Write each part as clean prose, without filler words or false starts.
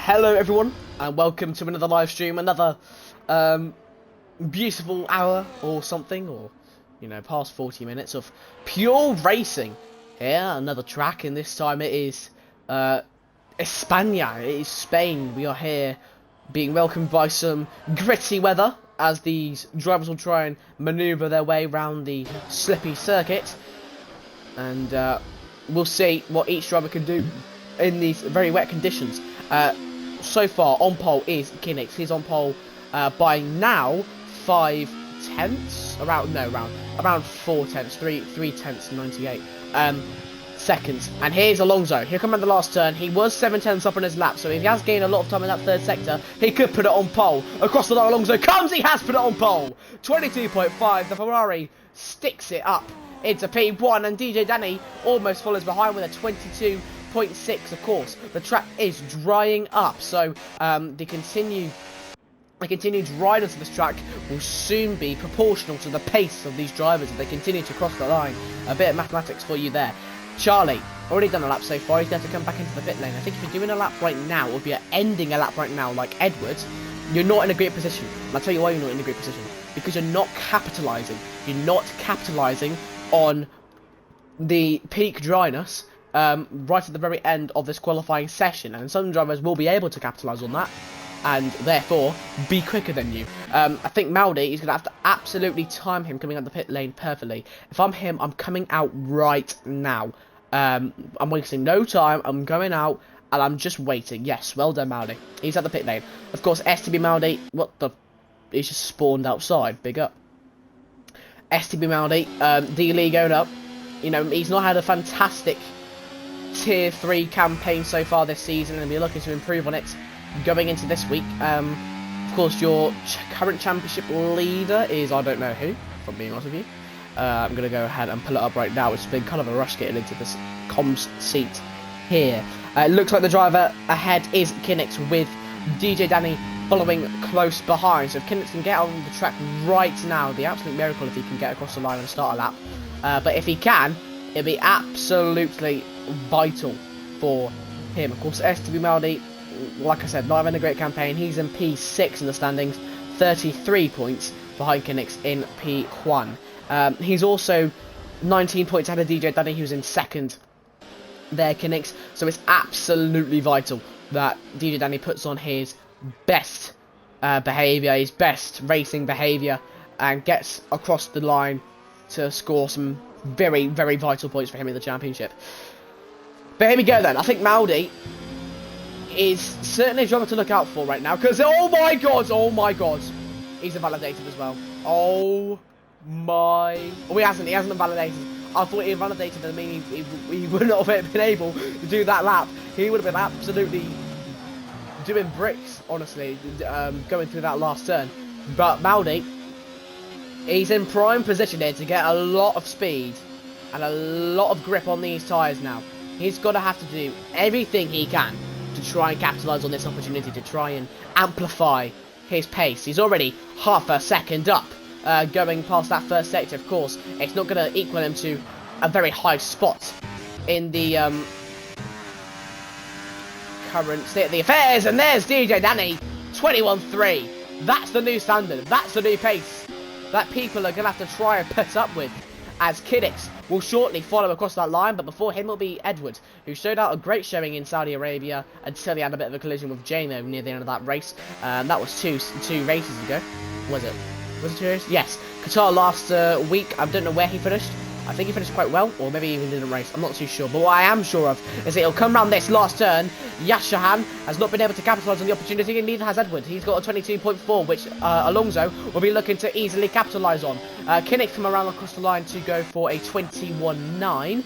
Hello everyone, and welcome to another live stream, another beautiful hour or something, or past 40 minutes of pure racing. Here, another track, and this time it is España, it is Spain. We are here being welcomed by some gritty weather as these drivers will try and manoeuvre their way around the slippy circuit, and we'll see what each driver can do in these very wet conditions. So far on pole is Kinix. He's on pole by now 5/10 around 4/10, 3/10 98 seconds. And here's Alonso. He'll come in the last turn. He was 7/10 up on his lap, so if he has gained a lot of time in that third sector, he could put it on pole. Across the line, Alonso comes. He has put it on pole. 22.5. The Ferrari sticks it up into P1, and DJ Danny almost follows behind with a 22.6. Of course, the track is drying up, so the continued ride onto this track will soon be proportional to the pace of these drivers as they continue to cross the line. A bit of mathematics for you there. Charlie, already done a lap so far. He's going to come back into the pit lane. I think if you're doing a lap right now, or if you're ending a lap right now, like Edwards, you're not in a great position. And I'll tell you why you're not in a great position. Because you're not capitalising. You're not capitalising on the peak dryness right at the very end of this qualifying session, and some drivers will be able to capitalise on that and therefore be quicker than you. I think Maldi is going to have to absolutely time him coming out the pit lane perfectly. If I'm him, I'm coming out right now. I'm wasting no time. I'm going out and I'm just waiting. Yes, well done, Maldi. He's at the pit lane. Of course, STB Maldi, what the... He's just spawned outside. Big up. STB Maldi, D-Lee going up. He's not had a fantastic Tier 3 campaign so far this season, and we're looking to improve on it going into this week. Of course, your current championship leader is, I don't know who, if I'm being honest with you. I'm going to go ahead and pull it up right now. It's been kind of a rush getting into this comms seat here. It looks like the driver ahead is Kinix, with DJ Danny following close behind. So if Kinix can get on the track right now, it'd be an absolute miracle if he can get across the line and start a lap. But if he can, it'd be absolutely vital for him. Of course, STB Maldi, like I said, not having a great campaign. He's in P6 in the standings, 33 points behind Kinix in P1. He's also 19 points ahead of DJ Danny, who's in second there, Kinix. So it's absolutely vital that DJ Danny puts on his best behaviour, his best racing behaviour, and gets across the line to score some very, very vital points for him in the championship. But here we go then. I think Maldi is certainly a driver to look out for right now, because oh my god, he's invalidated as well. Oh he hasn't invalidated. I thought he invalidated, and I mean he would not have been able to do that lap. He would have been absolutely doing bricks, honestly, going through that last turn. But Maldi, he's in prime position here to get a lot of speed and a lot of grip on these tyres now. He's got to have to do everything he can to try and capitalise on this opportunity, to try and amplify his pace. He's already half a second up going past that first sector. Of course, it's not going to equal him to a very high spot in the current state of the affairs. And there's DJ Danny, 21.3. That's the new standard. That's the new pace that people are going to have to try and put up with, as Kinix will shortly follow across that line. But before him will be Edwards, who showed out a great showing in Saudi Arabia until he had a bit of a collision with JMO near the end of that race. That was two races ago. Was it 2 races? Yes. Qatar last week. I don't know where he finished. I think he finished quite well, or maybe he even didn't race. I'm not too sure. But what I am sure of is that he'll come round this last turn. Yashahan has not been able to capitalise on the opportunity, and neither has Edwards. He's got a 22.4, which Alonso will be looking to easily capitalise on. Kinnick come around across the line to go for a 21.9.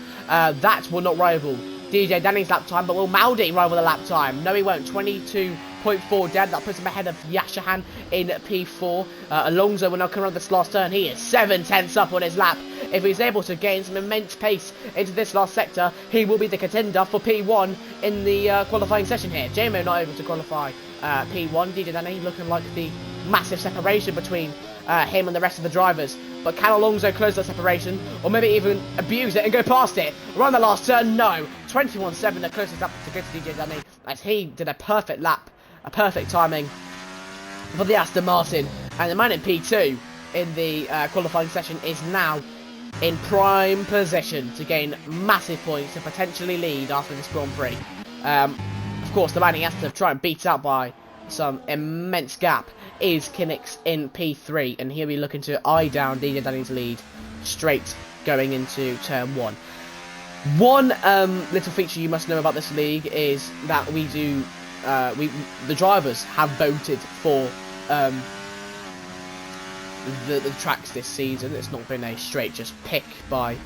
That will not rival DJ Danny's lap time, but will Maldi rival the lap time? No, he won't. 22.4 dead. That puts him ahead of Yashahan in P4. Alonso will now come around this last turn. He is 7/10 up on his lap. If he's able to gain some immense pace into this last sector, he will be the contender for P1 in the qualifying session here. JMO not able to qualify P1. DJ Danny looking like the massive separation between him and the rest of the drivers. But can Alonso close that separation, or maybe even abuse it and go past it? Around the last turn, no. 21.7, the closest up to go to DJ Danny. as he did a perfect lap, a perfect timing for the Aston Martin. And the man in P2 in the qualifying session is now in prime position to gain massive points to potentially lead after this Grand Prix. Of course, the man he has to try and beat out by some immense gap is Kinnick's in P3, and he'll be looking to eye down DJ Danny's lead straight going into turn 1. One little feature you must know about this league is that the drivers have voted for the tracks this season. It's not been a straight just pick by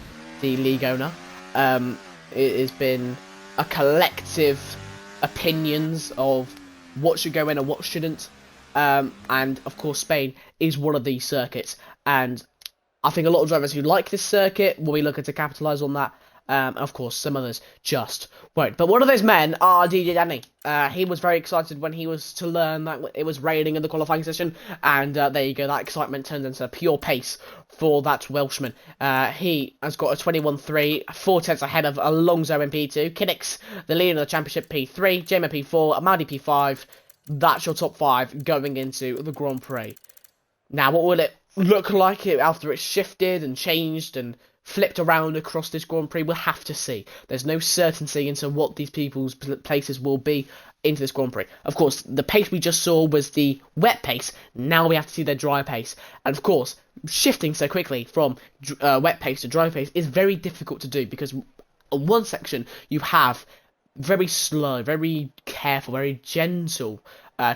the league owner. It has been a collective opinions of what should go in and what shouldn't. And of course Spain is one of these circuits, and I think a lot of drivers who like this circuit will be looking to capitalise on that. Of course, some others just won't. But one of those men are DJ Danny. He was very excited when he was to learn that it was raining in the qualifying session. And there you go, that excitement turned into pure pace for that Welshman. He has got a 21.3, 4 tenths ahead of Alonso in P2. Kinnick's the leader of the championship, P3. Jamie P4, Amadi P5. That's your top 5 going into the Grand Prix. Now, what will it look like after it's shifted and changed and flipped around across this Grand Prix? We'll have to see. There's no certainty into what these people's places will be into this Grand Prix. Of course, the pace we just saw was the wet pace. Now we have to see their dry pace. And of course, shifting so quickly from wet pace to dry pace is very difficult to do, because on one section you have very slow, very careful, very gentle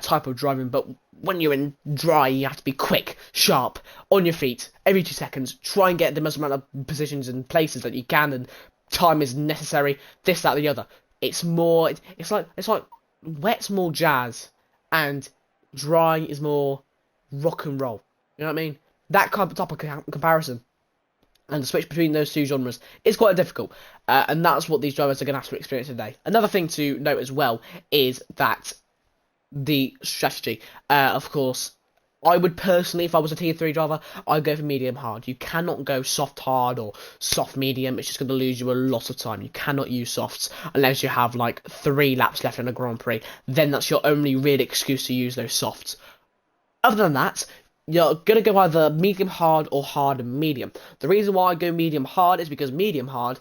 type of driving, but when you're in dry, you have to be quick, sharp, on your feet, every 2 seconds, try and get the most amount of positions and places that you can, and time is necessary, this, that, the other. It's more, it's like, wet's more jazz, and dry is more rock and roll, you know what I mean? That type of comparison, and the switch between those two genres is quite difficult, and that's what these drivers are going to have to experience today. Another thing to note as well is that the strategy, of course, I would personally, if I was a tier 3 driver, I'd go for medium hard. You cannot go soft hard or soft medium. It's just going to lose you a lot of time. You cannot use softs unless you have like 3 laps left in a Grand Prix. Then that's your only real excuse to use those softs. Other than that, you're going to go either medium hard or hard and medium. The reason why I go medium hard is because medium hard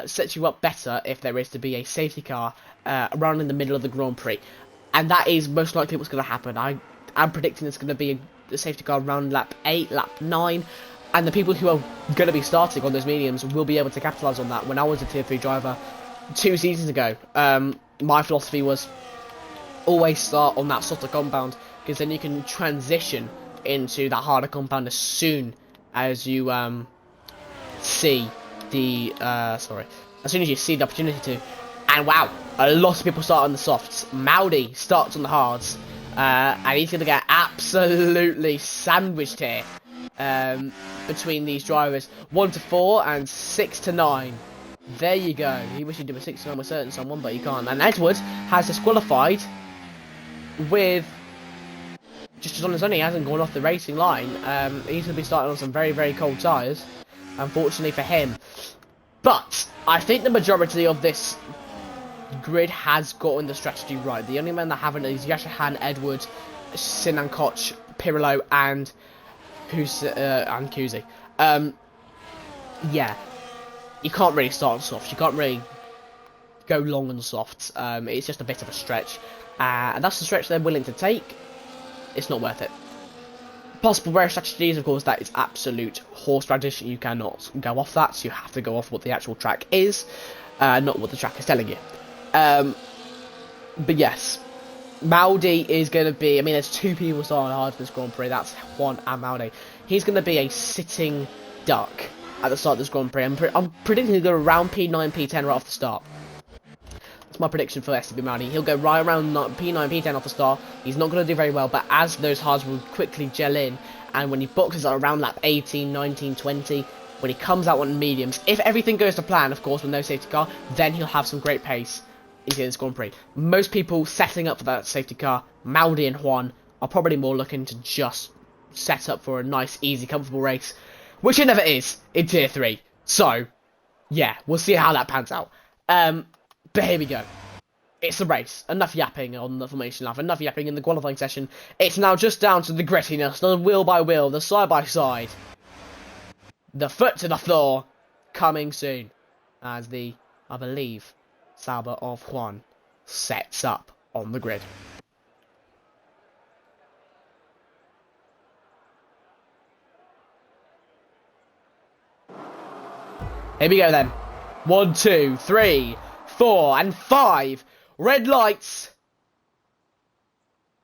sets you up better if there is to be a safety car around in the middle of the Grand Prix. And that is most likely what's going to happen. I'm predicting it's going to be a safety car around lap 8, lap 9. And the people who are going to be starting on those mediums will be able to capitalise on that. When I was a tier 3 driver 2 seasons ago, my philosophy was always start on that softer compound, because then you can transition into that harder compound as soon as you see the as soon as you see the opportunity to. And wow, a lot of people start on the softs. Maudi starts on the hards, and he's going to get absolutely sandwiched here between these drivers. 1 to 4 and 6 to 9. There you go. He wished he'd do a 6 to 9 with certain someone, but he can't. And Edwards has disqualified with just on his own. He hasn't gone off the racing line. He's going to be starting on some very, very cold tyres, unfortunately for him. But I think the majority of this grid has gotten the strategy right. The only men that haven't is Yashahan, Edwards, Sinan Koch, Pirillo, and Kuzi. Yeah, you can't really start on softs. You can't really go long on softs. It's just a bit of a stretch, and that's the stretch they're willing to take. It's not worth it. Possible rare strategies, of course, that is absolute horseradish. You cannot go off that, so you have to go off what the actual track is, not what the track is telling you. But yes, Maudi is going to be, I mean, there's 2 people starting hard for this Grand Prix, that's Juan and Maudi. He's going to be a sitting duck at the start of this Grand Prix. I'm predicting he'll go around P9, P10 right off the start. That's my prediction for STB Maudi. He'll go right around P9, P10 off the start. He's not going to do very well, but as those hards will quickly gel in, and when he boxes at around lap 18, 19, 20, when he comes out on mediums, if everything goes to plan, of course, with no safety car, then he'll have some great pace into this Grand Prix. Most people setting up for that safety car, Maudi and Juan, are probably more looking to just set up for a nice, easy, comfortable race, which it never is in Tier 3. So, yeah, we'll see how that pans out. But here we go. it's a race. Enough yapping on the formation lap. Enough yapping in the qualifying session. It's now just down to the grittiness, the wheel by wheel, the side by side. The foot to the floor. Coming soon. As the, I believe, Sauber of Juan sets up on the grid. Here we go then. 1, 2, 3, 4, and 5. Red lights.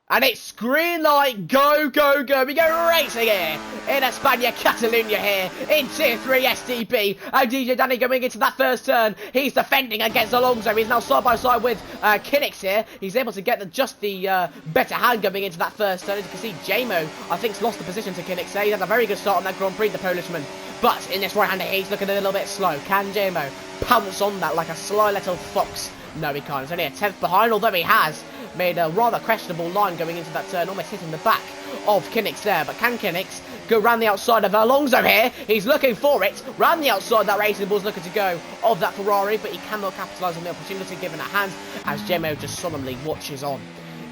And it's green light. Go, go, go. We go racing here. In España, Catalunya here. In Tier 3 STB. And DJ Danny going into that first turn. He's defending against Alonso. He's now side by side with Kinnix here. He's able to get the better hand going into that first turn. As you can see, Jamo, I think, lost the position to Kinnix there. He's had a very good start on that Grand Prix, the Polishman. But in this right-hander, he's looking a little bit slow. Can Jamo pounce on that like a sly little fox? No, he can't. He's only a 10th behind, although he has made a rather questionable line going into that turn, almost hitting the back of Kinnix there. But can Kinnix go round the outside of Alonso here? He's looking for it. Round the outside, that Racing Bull's looking to go of that Ferrari, but he cannot capitalise on the opportunity given at hand as Jamo just solemnly watches on.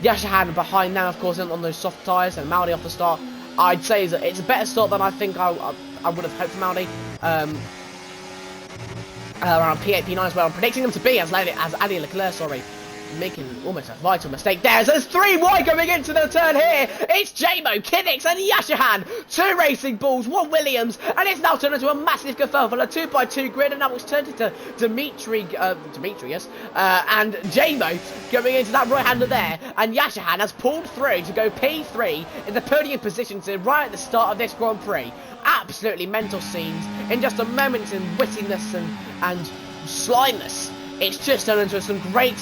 Yashahan behind now, of course, on those soft tyres, and Maudi off the start. I'd say it's a better start than I think I would have hoped for Maudi. Around P8, P9 as well. I'm predicting them to be as Ali Leclerc, sorry. Making almost a vital mistake there. There's 3 wide going into the turn here. It's Jamo, Kinnix and Yashahan. 2 Racing Bulls, 1 Williams. And it's now turned into a massive kerfuffle. A 2x2 grid. And now it's turned into Demetrius and Jamo going into that right-hander there. And Yashahan has pulled through to go P3 in the podium position right at the start of this Grand Prix. Absolutely mental scenes. In just a moment in wittiness and slimeness. It's just turned into some great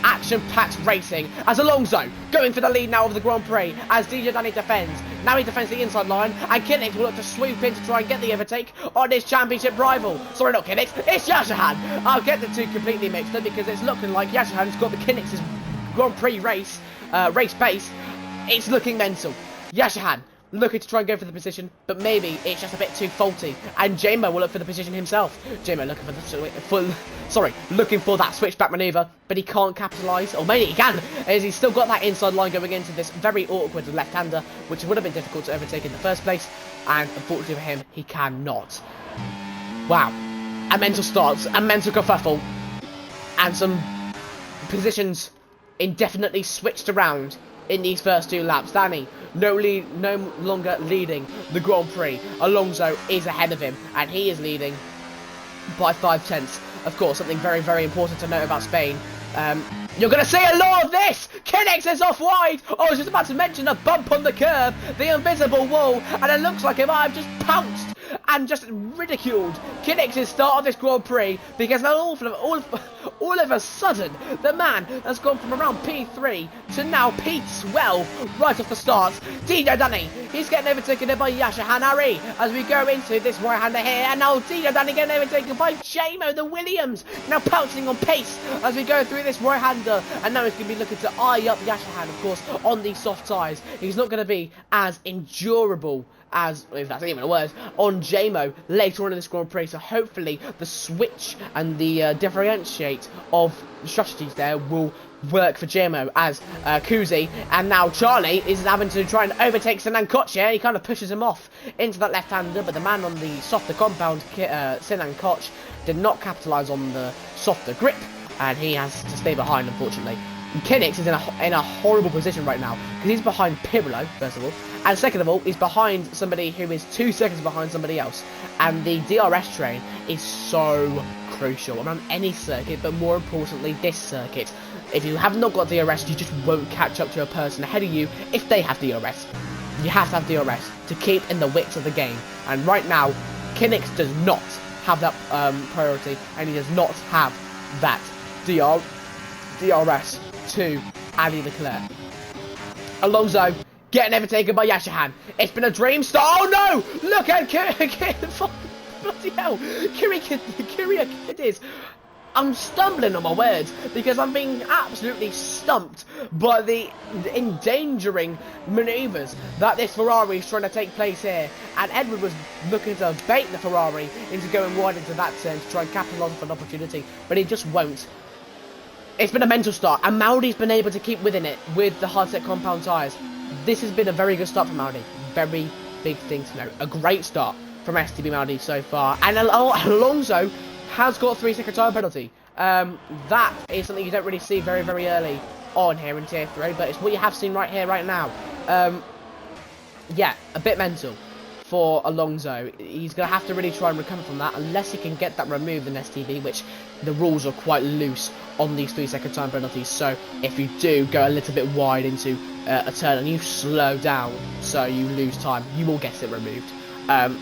action-packed racing as Alonso going for the lead now of the Grand Prix as DJ Danny defends. Now he defends the inside line and Kinnix will look to swoop in to try and get the overtake on his championship rival. Sorry, not Kinnix, it's Yashahan. I'll get the two completely mixed up because it's looking like Yashahan's got the Kinnix's Grand Prix race pace. It's looking mental. Yashahan looking to try and go for the position, but maybe it's just a bit too faulty. And Jamo will look for the position himself. Jamo looking for that switchback manoeuvre, but he can't capitalise, or maybe he can, as he's still got that inside line going into this very awkward left-hander, which would have been difficult to overtake in the first place. And unfortunately for him, he cannot. Wow, a mental start, a mental kerfuffle, and some positions indefinitely switched around in these first 2 laps. Danny no longer leading the Grand Prix. Alonso is ahead of him, and he is leading by 5/10. Of course, something very, very important to note about Spain. You're going to see a lot of this! Kinnix is off wide! I was just about to mention a bump on the curb, the invisible wall, and it looks like he might have just pounced and just ridiculed Kinnix's start of this Grand Prix, because now all of a sudden, the man has gone from around P3 to now P12 right off the start. DJ Danny, he's getting overtaken there by Yashahan Ari as we go into this right-hander here, and now DJ Danny getting overtaken by Jamo, the Williams, now pouncing on pace as we go through this right-hander, and now he's going to be looking to eye up Yashahan, of course, on these soft tyres. He's not going to be as endurable as, if that's even a word, on Jamo later on in this Grand Prix. So hopefully the switch and the differentiate of strategies there will work for Jamo as Kuzi, and now Charlie is having to try and overtake Sinan Koch here. He kind of pushes him off into that left-hander, but the man on the softer compound, Sinan Koch, did not capitalise on the softer grip, and he has to stay behind, unfortunately. Kinnix is in a horrible position right now because he's behind Pirlo, first of all, and second of all, he's behind somebody who is 2 seconds behind somebody else. And the DRS train is so crucial around any circuit, but more importantly, this circuit. If you have not got DRS, you just won't catch up to a person ahead of you if they have DRS. You have to have DRS to keep in the width of the game. And right now, Kinnix does not have that priority, and he does not have that DRS to Ali Leclerc. Alonso getting overtaken by Yashahan. It's been a dream start. Oh no! Look at bloody hell! Kyriakidis. I'm stumbling on my words because I'm being absolutely stumped by the endangering manoeuvres that this Ferrari is trying to take place here. And Edward was looking to bait the Ferrari into going wide into that turn to try and capitalise on an opportunity, but he just won't. It's been a mental start, and Maldi's been able to keep within it with the hardset compound tyres. This has been a very good start for Maldi. Very big thing to note. A great start from STB Maldi so far. And Alonso has got a 3-second tyre penalty. That is something you don't really see very, very early on here in Tier 3, but it's what you have seen right here, right now. Yeah, a bit mental for Alonso. He's going to have to really try and recover from that, unless he can get that removed in STB, which the rules are quite loose on these 3-second time penalties. So if you do go a little bit wide into a turn and you slow down, so you lose time, you will get it removed.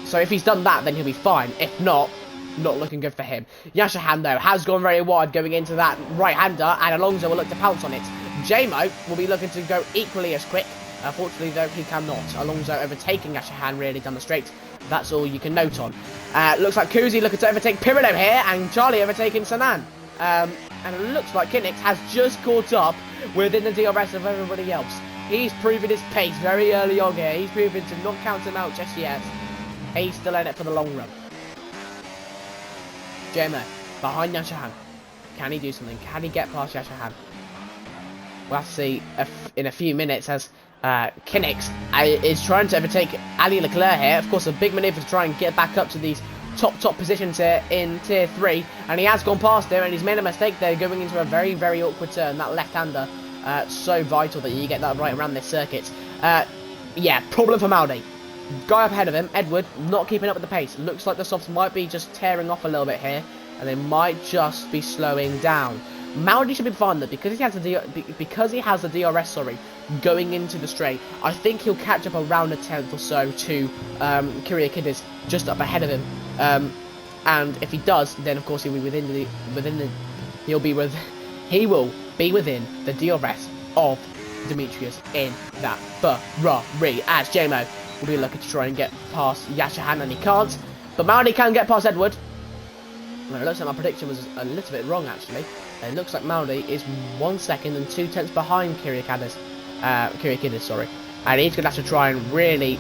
So if he's done that, then he'll be fine. If not looking good for him. Yashahan, though, has gone very wide going into that right-hander, and Alonso will look to pounce on it. Jamo will be looking to go equally as quick. Fortunately, though, he cannot. Alonso overtaking Yashahan really down the straight. That's all you can note on. Looks like Kuzi looking to overtake Pirino here, and Charlie overtaking Sanan. And it looks like Kinnick has just caught up within the DRS of everybody else. He's proven his pace very early on here. He's proven to not count him out just yet. He's still in it for the long run. Jamo, behind Yashahan. Can he do something? Can he get past Yashahan? We'll have to see in a few minutes as Kinnick is trying to overtake Ali Leclerc here. Of course, a big manoeuvre to try and get back up to these top positions here in Tier 3. And he has gone past him, and he's made a mistake there going into a very, very awkward turn. That left-hander, so vital that you get that right around this circuit. Yeah, problem for Maldi. Guy up ahead of him, Edward, not keeping up with the pace. Looks like the softs might be just tearing off a little bit here, and they might just be slowing down. Maldi should be fine though, because he has the DRS, going into the straight. I think he'll catch up around a 10th or so to Kyriakides, just up ahead of him. And if he does, then of course he'll be he will be within the DRS of Demetrius in that Ferrari, as Jamo will be looking to try and get past Yashahan, and he can't. But Maldi can get past Edward. Well, it looks like my prediction was a little bit wrong, actually. It looks like Maldi is 1 second and 2 tenths behind Kyriakides, and he's going to have to try and really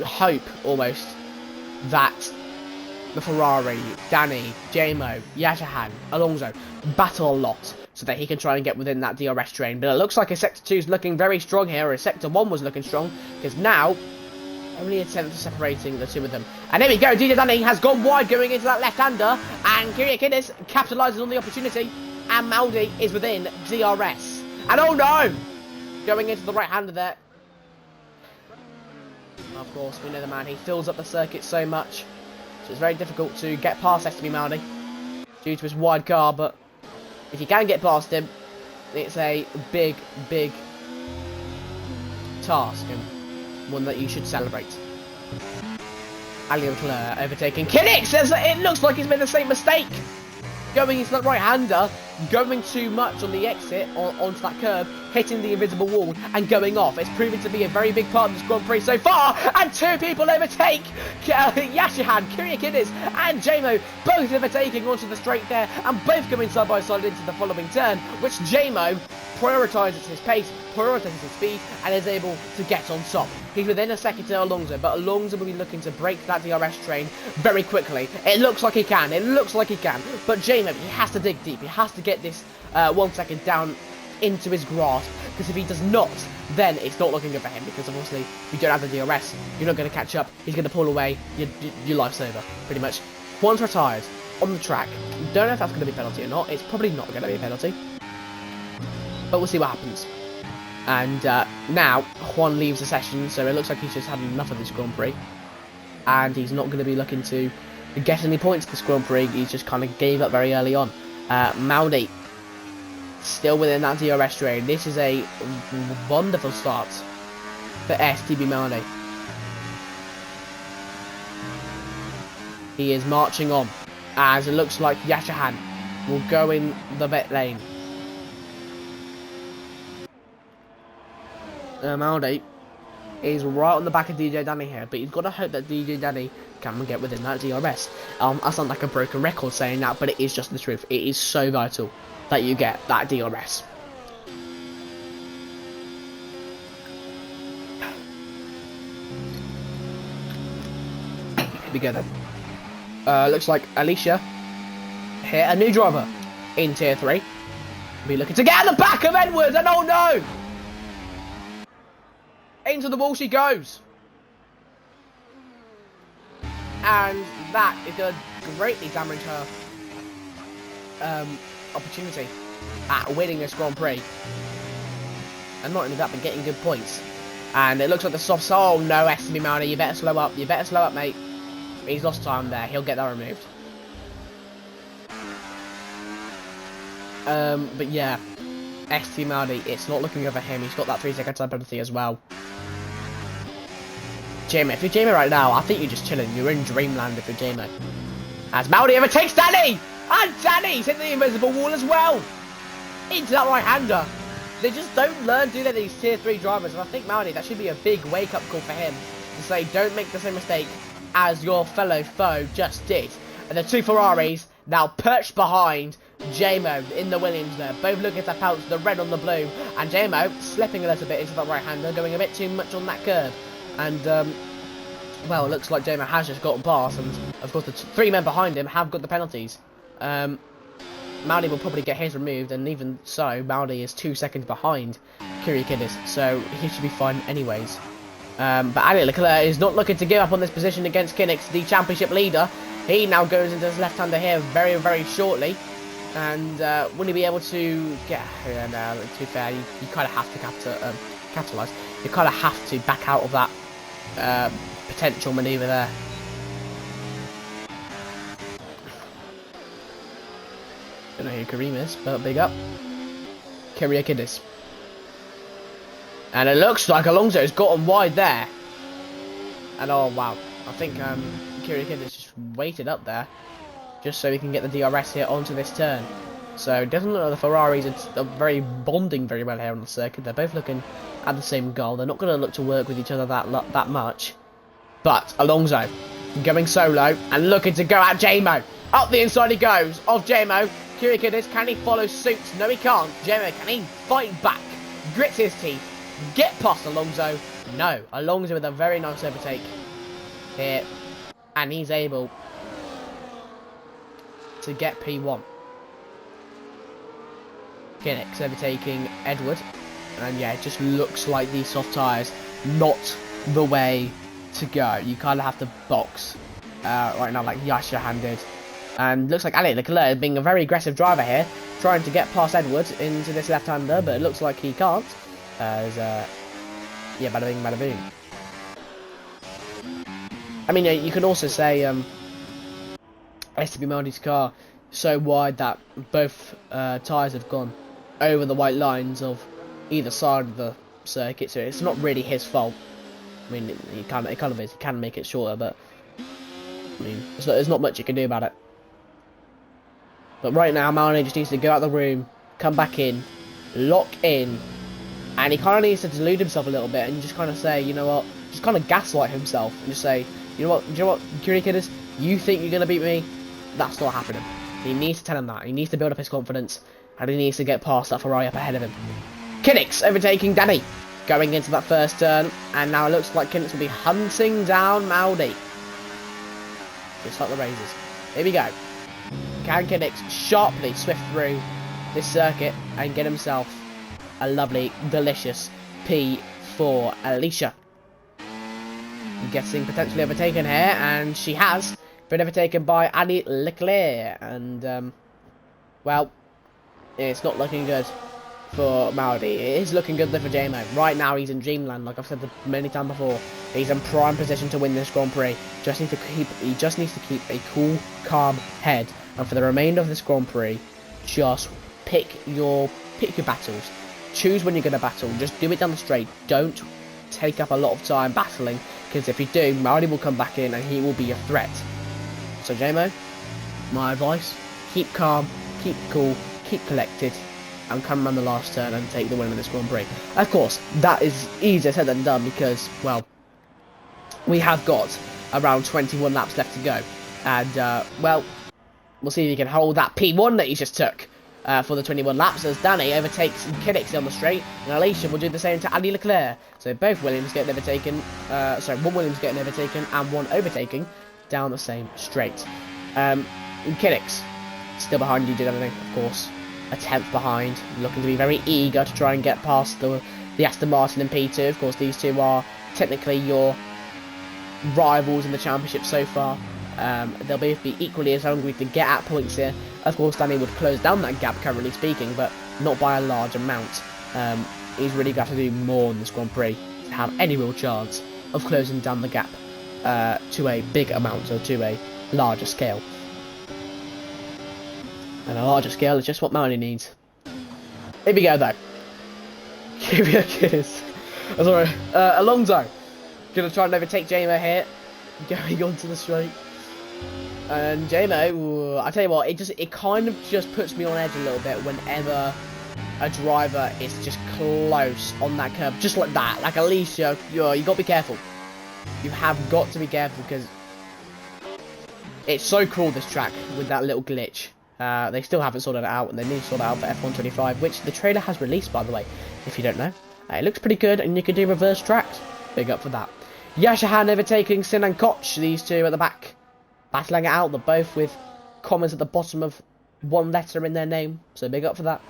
hope almost that the Ferrari, Danny, Jamo, Yashahan, Alonso battle a lot so that he can try and get within that DRS train. But it looks like his Sector 2 is looking very strong here, or his Sector 1 was looking strong, because now only a tenth separating the two of them. And here we go, DJ Danny has gone wide going into that left-hander, and Kyriakides capitalises on the opportunity, and Maldi is within DRS. And oh no! Going into the right-hander there. Of course, we know the man, he fills up the circuit so much, so it's very difficult to get past STB Maldi due to his wide car, but if you can get past him, it's a big task, and one that you should celebrate. Ali Leclerc overtaking Kinnick. Says that it looks like he's made the same mistake. Going into that right-hander, going too much on the exit onto that curb, hitting the invisible wall and going off. It's proven to be a very big part of this Grand Prix so far, and two people overtake Yashahan, Kyriakides and Jamo, both overtaking onto the straight there, and both coming side by side into the following turn, which Jamo prioritises his pace, prioritises his speed, and is able to get on top. He's within a second to Alonso, but Alonso will be looking to break that DRS train very quickly. It looks like he can, but Jamo, he has to dig deep, he has to get this 1 second down into his grasp, because if he does not, then it's not looking good for him, because obviously if you don't have the DRS, you're not going to catch up, he's going to pull away, your life's over, pretty much. Juan's retired on the track. Don't know if that's going to be a penalty or not. It's probably not going to be a penalty, but we'll see what happens. And now Juan leaves the session, so it looks like he's just had enough of this Grand Prix, and he's not going to be looking to get any points this Grand Prix. He just kind of gave up very early on. Maldi still within that DRS train. This is a wonderful start for STB Maldi. He is marching on, as it looks like Yashahan will go in the vet lane. Maldi is right on the back of DJ Danny here, but you've got to hope that DJ Danny can get within that DRS. I sound like a broken record saying that, but it is just the truth. It is so vital that you get that DRS. Here we go then. Looks like Alicia here, a new driver in Tier 3. Be looking to get at the back of Edwards, and oh no! Into the wall she goes. And that is going to greatly damage her opportunity at winning this Grand Prix. And not only that, but getting good points. And it looks like the softs. Oh no, STB Mounty, you better slow up. You better slow up, mate. He's lost time there. He'll get that removed. But yeah, STB Mounty, it's not looking good for him. He's got that 3-second time penalty as well. Jamie, if you're Jamie right now, I think you're just chilling. You're in dreamland if you're Jamie. As Mounty overtakes Danny! And Danny's hit the invisible wall as well! Into that right-hander. They just don't learn, do they, these Tier 3 drivers? And I think Mounty, that should be a big wake-up call for him. To say, don't make the same mistake as your fellow foe just did. And the two Ferraris now perched behind JMO in the Williams there. Both looking to pounce the red on the blue. And JMO slipping a little bit into that right-hander, going a bit too much on that curb. And, well, it looks like JMO has just gotten past. And, of course, the three men behind him have got the penalties. Mounty will probably get his removed, and even so, Mounty is 2 seconds behind Kyriakidis, so he should be fine anyways. But Ali Leclerc is not looking to give up on this position against Kinnick, the championship leader. He now goes into his left-hander here very, very shortly. And will he be able to get... Yeah, no, to be fair, you kind of have to capitalise. You kind of have to back out of that potential manoeuvre there. Don't know who Kareem is, but big up. Kyriakidis. And it looks like Alonso's gotten wide there. And oh wow, I think Kyriakidis just waited up there just so he can get the DRS here onto this turn. So it doesn't look like the Ferraris are very bonding very well here on the circuit. They're both looking at the same goal. They're not going to look to work with each other that much. But Alonso going solo and looking to go at JMO. Up the inside he goes of JMO. Kyriakidis, can he follow suit? No, he can't. JMO, can he fight back? Grits his teeth. Get past Alonso. No. Alonso with a very nice overtake here. And he's able to get P1. Kinnick's overtaking Edward. And yeah, it just looks like these soft tyres, not the way to go. You kind of have to box right now like Yasha handed. And looks like Ali Leclerc being a very aggressive driver here, trying to get past Edwards into this left-hander, but it looks like he can't. As, yeah, bada bing, bada boom. I mean, you can also say STB Mounty's car so wide that both tyres have gone over the white lines of either side of the circuit, so it's not really his fault. I mean, it kind of is. He can make it shorter, but I mean, there's not much you can do about it. But right now, Mounty just needs to go out the room, come back in, lock in, and he kind of needs to delude himself a little bit and just kind of say, you know what, just kind of gaslight himself and just say, you know what, Kyriakidis, you think you're going to beat me? That's not happening. He needs to tell him that. He needs to build up his confidence, and he needs to get past that Ferrari up ahead of him. Kinnick's overtaking Danny, going into that first turn, and now it looks like Kinnick's will be hunting down Mounty. Just like the Razors. Here we go. Can Kinnick sharply swift through this circuit and get himself a lovely, delicious P4. Alicia getting potentially overtaken here, and she has been overtaken by Ali Leclerc. And, well, it's not looking good for Mounty. It is looking good though for JMO. Right now he's in dreamland, like I've said many times before. He's in prime position to win this Grand Prix. He just needs to keep a cool, calm head. And for the remainder of this Grand Prix, just pick your battles. Choose when you're going to battle. Just do it down the straight. Don't take up a lot of time battling, because if you do, Mounty will come back in and he will be a threat. So JMO, my advice, keep calm, keep cool, keep collected, and come around the last turn and take the win of this Grand Prix. Of course, that is easier said than done because, well, we have got around 21 laps left to go. And, well, we'll see if he can hold that P1 that he just took for the 21 laps as Danny overtakes Kinnick on the straight, and Alicia will do the same to Ali Leclerc. So both Williams getting overtaken, one Williams getting overtaken and one overtaking down the same straight. Kinnick Still behind DJ Danny, of course. A 10th behind, looking to be very eager to try and get past the Aston Martin and P2. Of course, these two are technically your rivals in the championship so far. They'll both be equally as hungry to get at points here. Of course, Danny would close down that gap, currently speaking, but not by a large amount. He's really got to do more in this Grand Prix to have any real chance of closing down the gap to a big amount, or to a larger scale. And a larger scale is just what Melanie needs. Here we go, though. Give me a kiss. Sorry. Alonso. Gonna try and overtake JMO here. Going onto the straight. And JMO, I tell you what, it kind of just puts me on edge a little bit whenever a driver is just close on that curve. Just like that. Like, at least, you got to be careful. You have got to be careful, because it's so cool, this track, with that little glitch. They still haven't sorted it out, and they need to sort it out for F125, which the trailer has released, by the way, if you don't know. It looks pretty good, and you can do reverse tracks. Big up for that. Yashahan overtaking Sin and Koch, these two at the back, battling it out. They're both with commas at the bottom of one letter in their name, so big up for that.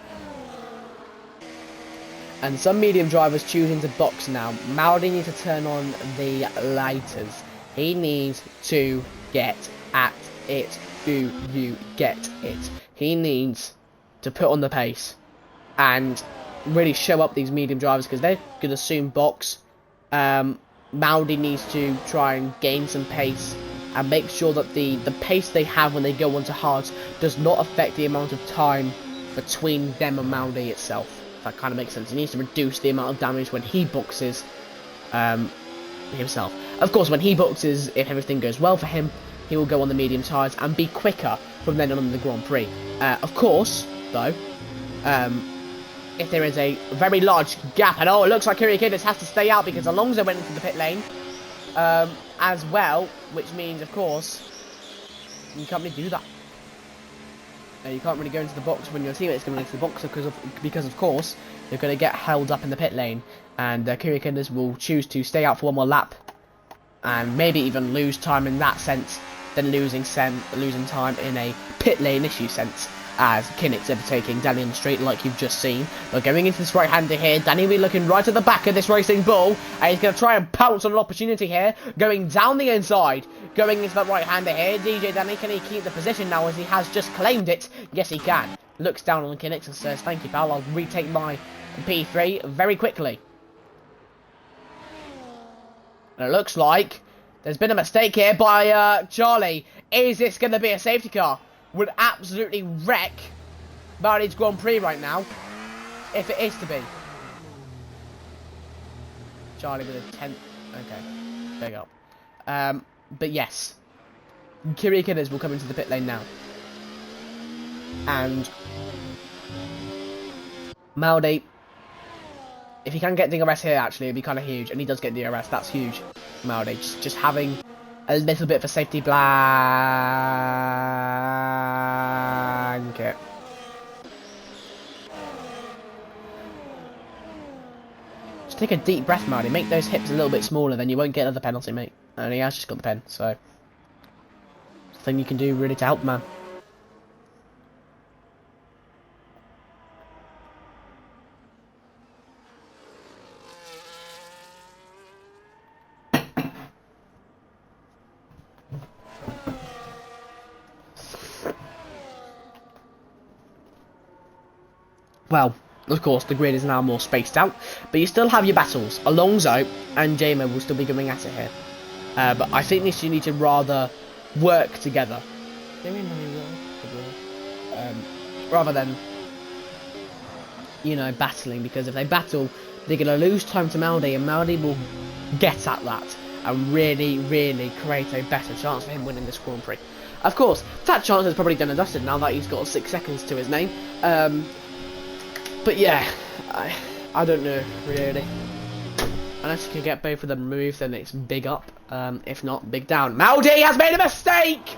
And some medium drivers choosing to box now. Maudi needs to turn on the lighters. He needs to get at it. Do you get it? He needs to put on the pace and really show up these medium drivers, because they're going to soon box. Maudi needs to try and gain some pace and make sure that the pace they have when they go onto hards does not affect the amount of time between them and Maudi itself. If that kind of makes sense. He needs to reduce the amount of damage when he boxes himself. Of course, when he boxes, if everything goes well for him, he will go on the medium tyres and be quicker from then on in the Grand Prix. Of course, though, if there is a very large gap, and it looks like Kyriakidis has to stay out because Alonso went into the pit lane as well, which means, of course, you can't really do that. You can't really go into the box when your teammate's going into the box, because of course, you're going to get held up in the pit lane, and Kyriakidis will choose to stay out for one more lap, and maybe even lose time in that sense, than losing time in a pit lane issue sense, as Kinnick's overtaking Danny on the straight like you've just seen. But going into this right-hander here, Danny will be looking right at the back of this racing bull, and he's going to try and pounce on an opportunity here, going down the inside, going into that right-hander here. DJ Danny, can he keep the position now as he has just claimed it? Yes, he can. Looks down on Kinnick and says, thank you, pal, I'll retake my P3 very quickly. And it looks like there's been a mistake here by Charlie. Is this going to be a safety car? Would absolutely wreck Bahrain's Grand Prix right now, if it is to be. Charlie with a 10th. Okay, big up. But yes, Kyriakidis will come into the pit lane now. And Maudi, if he can get DRS here, actually, it'd be kind of huge. And he does get DRS, that's huge. Maudi, just having a little bit of a safety blanket. Just take a deep breath, Maudi. Make those hips a little bit smaller, then you won't get another penalty, mate. And he has just got the pen, so it's a thing you can do really to help, man. Well, of course, the grid is now more spaced out, but you still have your battles. Alonso and JMO will still be going at it here. But I think these two need to rather work together. Rather than, battling, because if they battle, they're going to lose time to Maudi, and Maudi will get at that and really, really create a better chance for him winning this Grand Prix. Of course, that chance is probably done and dusted now that he's got 6 seconds to his name. But yeah, I don't know, really. Unless you can get both of them removed, then it's big up. If not, big down. Maudi has made a mistake!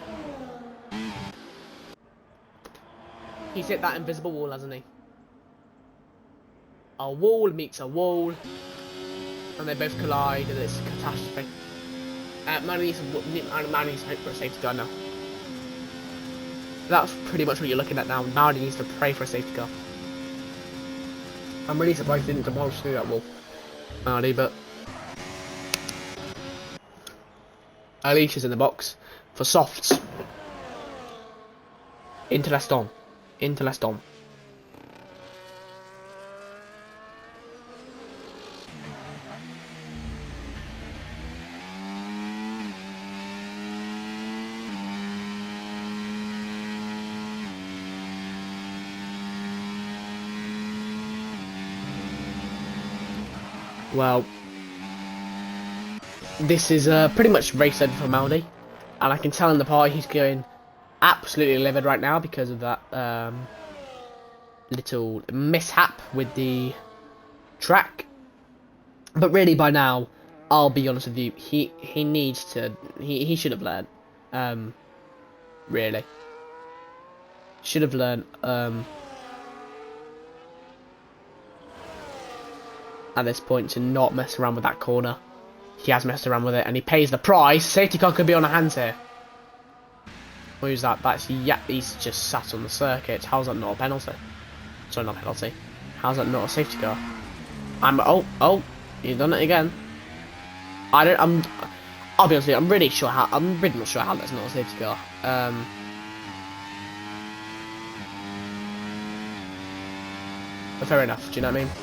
He's hit that invisible wall, hasn't he? A wall meets a wall, and they both collide, and it's a catastrophe. Maudi needs to hope for a safety car now. That's pretty much what you're looking at now. Maudi needs to pray for a safety car. I'm really surprised he didn't demolish through that wall, Maudi, but Alicia's in the box for softs. Interesting. Interesting. Well, this is pretty much race end for Maudi, and I can tell in the party he's going absolutely livid right now because of that little mishap with the track. But really, by now, I'll be honest with you, he needs to, he should have learned, really, should have learned, at this point to not mess around with that corner. He has messed around with it, and he pays the price. Safety car could be on our hands here. Who's that? That's, yeah, he's just sat on the circuit. How's that not a penalty? Sorry, not a penalty. How's that not a safety car? Oh, you've done it again. I'll be honest with you, I'm really not sure how that's not a safety car. But fair enough, do you know what I mean?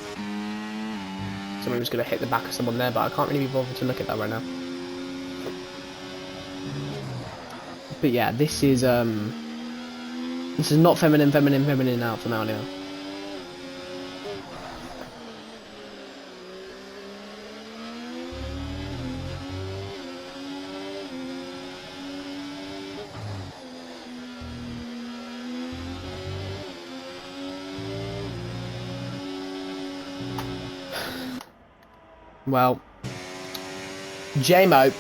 Someone was going to hit the back of someone there, but I can't really be bothered to look at that right now. But yeah, this is not feminine out for now anyway. Well, J-Mo,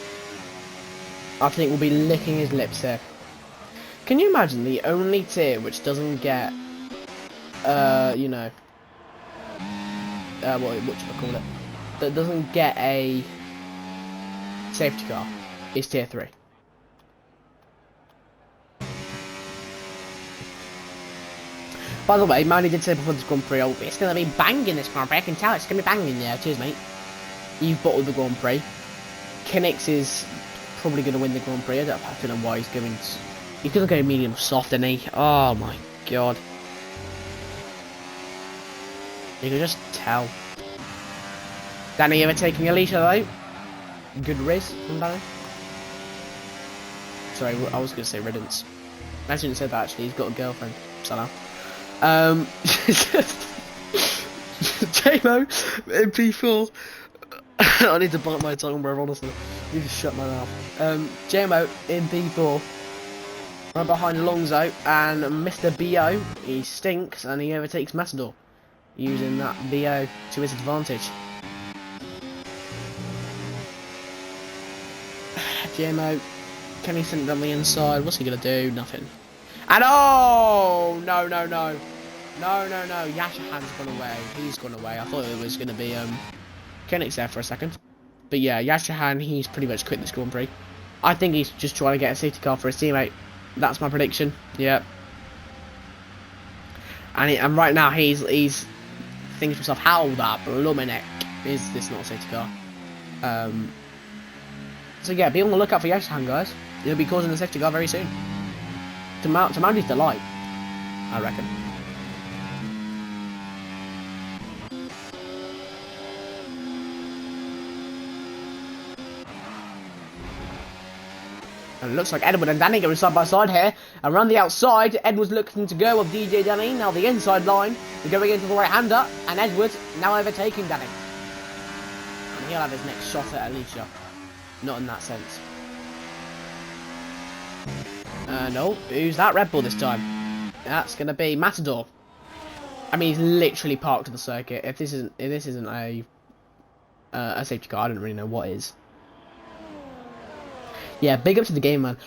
I think, will be licking his lips here. Can you imagine the only tier which doesn't get, you know, what should I call it? That doesn't get a safety car is tier 3. By the way, Manny did say before this Grand Prix, oh, it's going to be banging this Grand Prix. I can tell it's going to be banging. Yeah, cheers, mate. You've bottled the Grand Prix. Kinnick is probably going to win the Grand Prix. I don't know why he's going. He's going to go medium soft, isn't he? Oh my god. You can just tell. Danny overtaking Alicia though. Good riz from Danny. Sorry, I was going to say riddance. I shouldn't say that actually. He's got a girlfriend. Somehow. J-Mo in P4. I need to bite my tongue, bro, honestly. I need to shut my mouth. J-Mo in P4. Right behind Alonso, and Mr. B.O. he stinks, and he overtakes Matador, using that B.O. to his advantage. J-Mo, can he send it down the inside? What's he going to do? Nothing. And oh! No. Yashahan's gone away. He's gone away. I thought it was going to be, Kennick's there for a second. But yeah, Yashahan, he's pretty much quit this Grand Prix. I think he's just trying to get a safety car for his teammate. That's my prediction. Yeah. And right now he's thinking to himself, how the blooming heck is this not a safety car? So yeah, be on the lookout for Yashahan, guys. He'll be causing the safety car very soon. To Mandy's delight, I reckon. And it looks like Edward and Danny going side by side here. Around the outside, Edward's looking to go with DJ Danny. Now the inside line, they're going into the right-hander, and Edward now overtaking Danny. And he'll have his next shot at Alicia. Not in that sense. No, who's that Red Bull this time? That's going to be Matador. I mean, he's literally parked to the circuit. If this isn't a safety car, I don't really know what is. Yeah, big up to the game, man.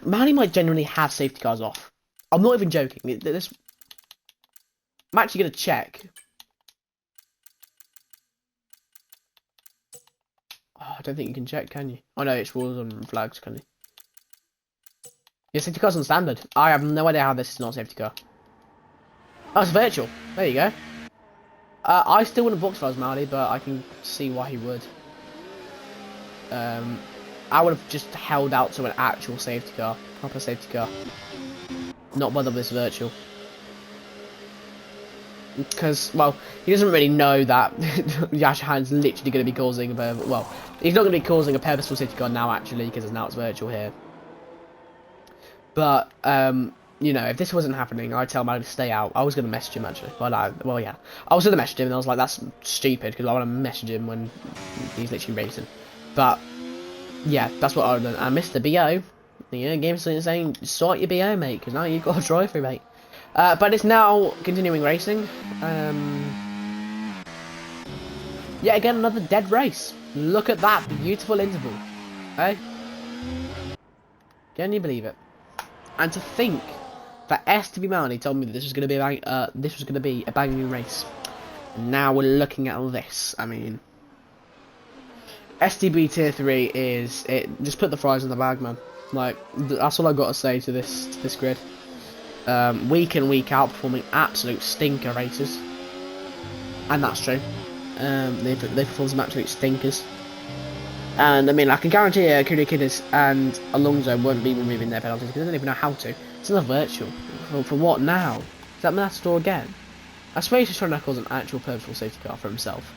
Manny might genuinely have safety cars off. I'm not even joking. I'm actually going to check. Oh, I don't think you can check, can you? Oh no, it's rules and flags, can you? Yeah, safety car's on standard. I have no idea how this is not a safety car. Oh, it's virtual. There you go. I still wouldn't have booked if I was Marty, but I can see why he would. I would have just held out to an actual safety car, proper safety car. Not bother with this virtual. Because, well, he doesn't really know that Yashahan's literally going to be causing a well, he's not going to be causing a purposeful safety car now, actually, because now it's virtual here. But, you know, if this wasn't happening, I'd tell Maddie to stay out. I was going to message him, actually. Well, yeah. I was going to message him, and I was like, that's stupid, because I want to message him when he's literally racing. But, yeah, that's what I would have done. And Mr. BO, you know, game saying, sort your BO, mate, because now you've got a trophy, mate. But it's now continuing racing. Yeah, again, another dead race. Look at that beautiful interval. Hey? Can you believe it? And to think that STB Melanie told me that this was going to be a banging race. And now we're looking at this. I mean, STB Tier 3 is it. Just put the fries in the bag, man. Like, that's all I've got to say to this grid. Week in, week out, performing absolute stinker races, and that's true. They perform some absolute stinkers, and I mean, I can guarantee Kudo Kiddes and Alonso won't be removing their penalties because they don't even know how to. It's another virtual. For what now? Is that Matador again? I suppose he's trying to cause an actual purposeful safety car for himself.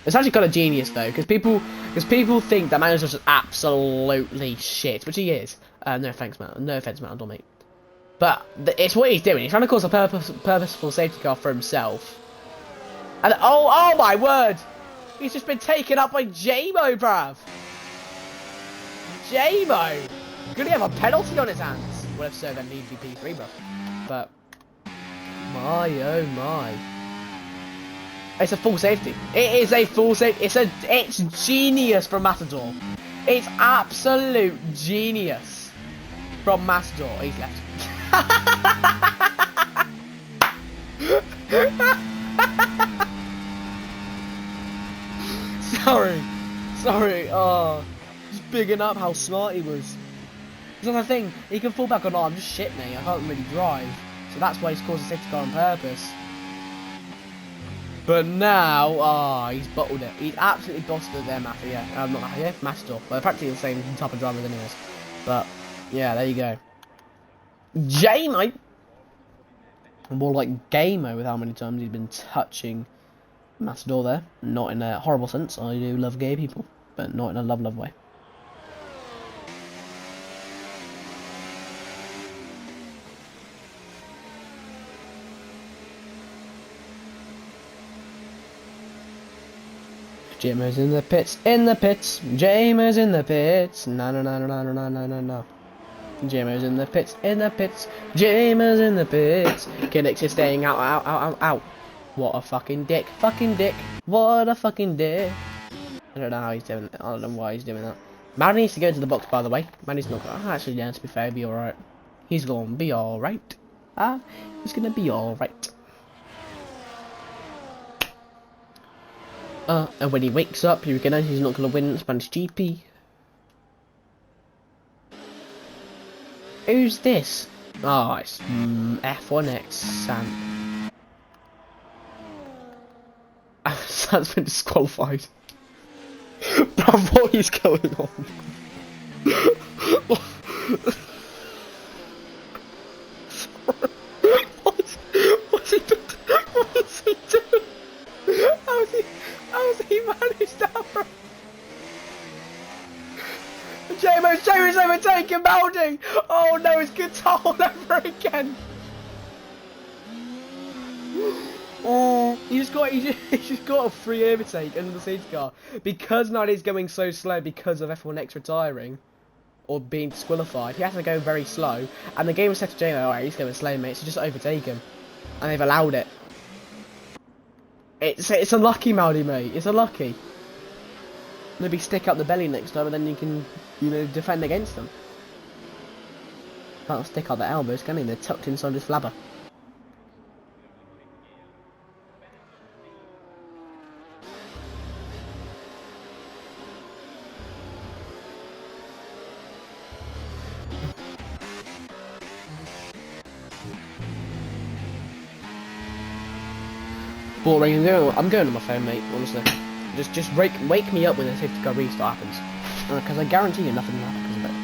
It's actually kind of genius though, because people think that Matador's just absolutely shit, which he is. No offense, Matador, mate. But it's what he's doing. He's trying to cause a purposeful safety car for himself. And oh my word! He's just been taken up by J-Mo, bruv. J-Mo! Could he have a penalty on his hands? Well, if so, then needs to be P3, bruv. But my oh my! It's a full safety. It is a full safety. It's genius from Matador. It's absolute genius from Matador. He's left. Sorry, oh, just bigging up how smart he was. That's the thing, he can fall back on, oh, I'm just shit, mate, I can't really drive. So that's why he's caused a safety car on purpose. But now, oh, he's bottled it. He's absolutely busted it there, Matthew, yeah. Not Matthew, yeah, Matador. Well, they're practically the same type of drivers anyways. But, yeah, there you go. J-Mo! More like Game-O with how many times he's been touching Matador there. Not in a horrible sense. I do love gay people, but not in a love way. J-Mo's in the pits, J-Mo's in the pits, no. J-Mo's in the pits, J-Mo's in the pits. Kidix is staying out. What a fucking dick, what a fucking dick. I don't know how he's doing it, I don't know why he's doing that. Man needs to go to the box, by the way. Manny's not gonna, actually, yeah, to be fair, be alright. He's gonna be alright. He's gonna be alright. And when he wakes up, you recognize he's not gonna win Spanish GP. Who's this? Oh, it's F1X Sam. Sam's been disqualified. Bruv, what is going on? What's he doing? What's he doing? How's he managed that, bro? J-Mo's overtaking Maldi! Oh no, it's good all over again! Oh, he's just got a free overtake under the safety car. Because Nadi's going so slow because of F1X retiring, or being disqualified, he has to go very slow. And the game was set to J-Mo, alright, he's going slow, mate, so just overtake him. And they've allowed it. It's unlucky, Maldi, mate. It's unlucky. Maybe stick up the belly next time and then you can, you know, defend against them. Can't stick out the elbows, can he? They're tucked inside his flabber. boring. I'm going on my phone, mate. Honestly, just wake me up when the safety car restart happens, because I guarantee you nothing will happen because of it.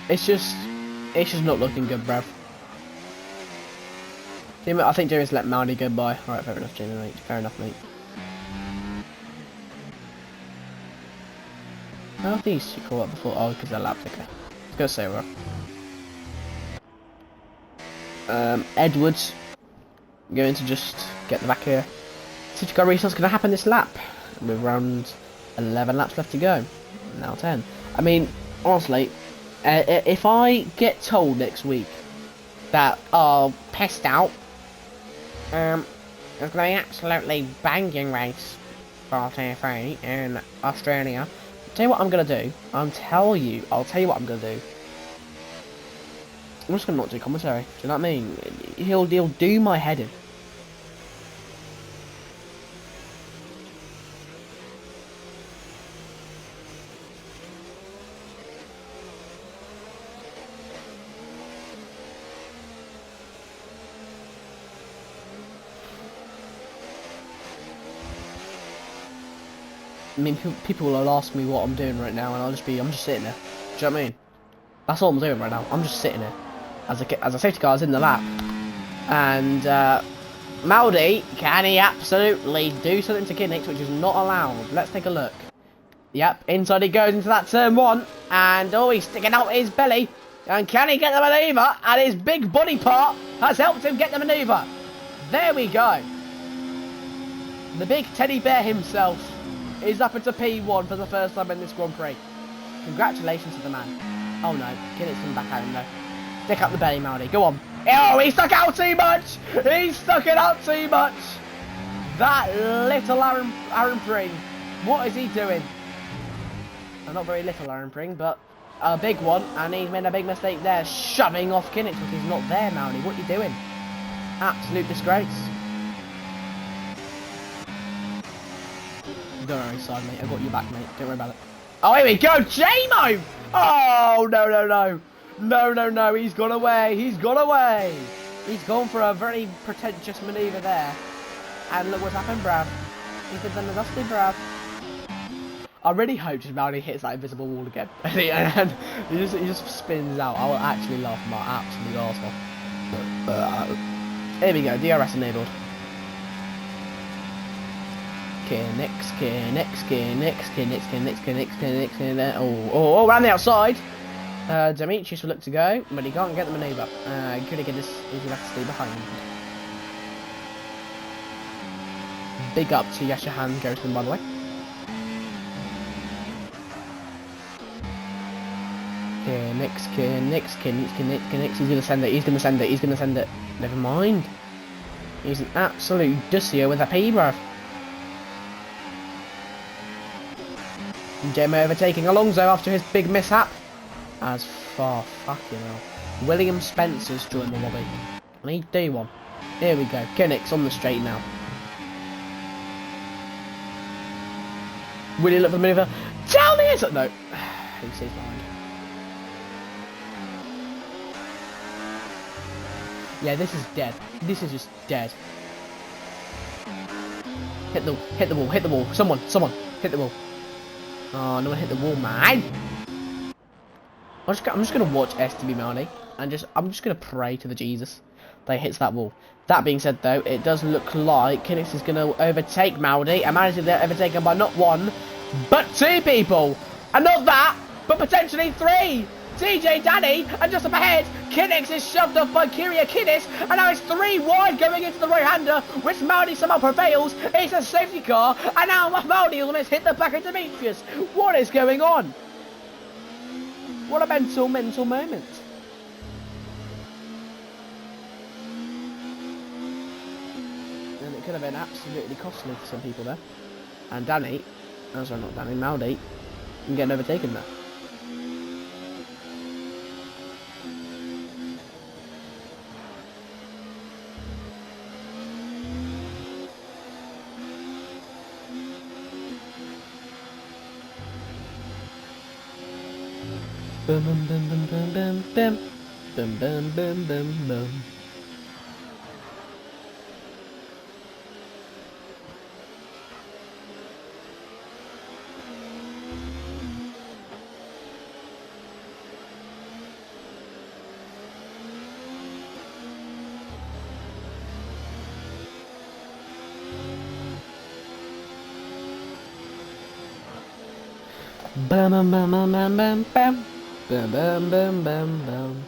It's just not looking good, bruv. I think Jamie's let Maudi go by. Alright, fair enough, Jamie, mate. Fair enough, mate. How have these two caught up before? Oh, because they're lap thicker. Let's go say we're Edwards going to just get the back here. Safety car restart's going to happen this lap. With around 11 laps left to go. Now 10. I mean, honestly, if I get told next week that pissed out, there's going to be absolutely banging race for T3 in Australia. I'll tell you what I'm going to do. I'll tell you what I'm going to do. I'm just going to not do commentary. Do you know what I mean? He'll do my head in. I mean, people will ask me what I'm doing right now, and I'm just sitting there. Do you know what I mean? That's all I'm doing right now. I'm just sitting there. As a safety car is in the lap. And, Maudi, can he absolutely do something to Kinnick, which is not allowed? Let's take a look. Yep, inside he goes into that turn one. And, oh, he's sticking out his belly. And can he get the manoeuvre? And his big body part has helped him get the manoeuvre. There we go. The big teddy bear himself is up into P1 for the first time in this Grand Prix. Congratulations to the man. Oh no, Kinnick's coming back at him though. Stick up the belly, Maudi. Go on. Oh, he stuck out too much. He stuck it out too much. That little Aaron Pring. What is he doing? Well, not very little Aaron Pring, but a big one. And he's made a big mistake there, shoving off Kinnick because he's not there, Maudi. What are you doing? Absolute disgrace. Don't worry, side mate. I got your back, mate. Don't worry about it. Oh, here we go, JMO! Oh, no. He's gone away. He's gone for a very pretentious manoeuvre there. And look what's happened, bruv. He's been done the dusty, bruv. I really hope Maudi hits that invisible wall again. And he just spins out. I will actually laugh my absolute arse off. Here we go, DRS enabled. Kinnick. Oh, around the outside. Demetrius will look to go, but he can't get the manoeuvre. Could get this? He's gonna have to stay behind. Big up to Yashahan Gosman, by the way. Kinnick. He's gonna send it. Never mind. He's an absolute dussier with a P, bruv. Gemma overtaking Alonso after his big mishap. As far fucking hell. William Spencer's joined the lobby. I need D1. Here we go. Kinnick's on the straight now. Will he look for the manoeuvre? Tell me it's no. He stays behind. Yeah, this is dead. This is just dead. Hit the wall. Someone, hit the wall. Oh, no one hit the wall, man. I'm just gonna watch STB Maudi and I'm just gonna pray to the Jesus that he hits that wall. That being said, though, it does look like Kinnick is gonna overtake Maudi and manage to overtake him by not one, but two people, and not that, but potentially three. TJ Danny, and just up ahead, Kinix is shoved off by Kyriakidis, and now it's 3 wide going into the right-hander, which Maldi somehow prevails. It's a safety car, and now Maldi almost hit the back of Demetrius. What is going on? What a mental moment. And it could have been absolutely costly for some people there. And Danny, oh sorry, not Danny, Maldi, can get overtaken there. Bum bum bum bum bum bum bum bum bum bum bum bum. Bum bum bum bum bum bum bum. Bum bum bum bum bum.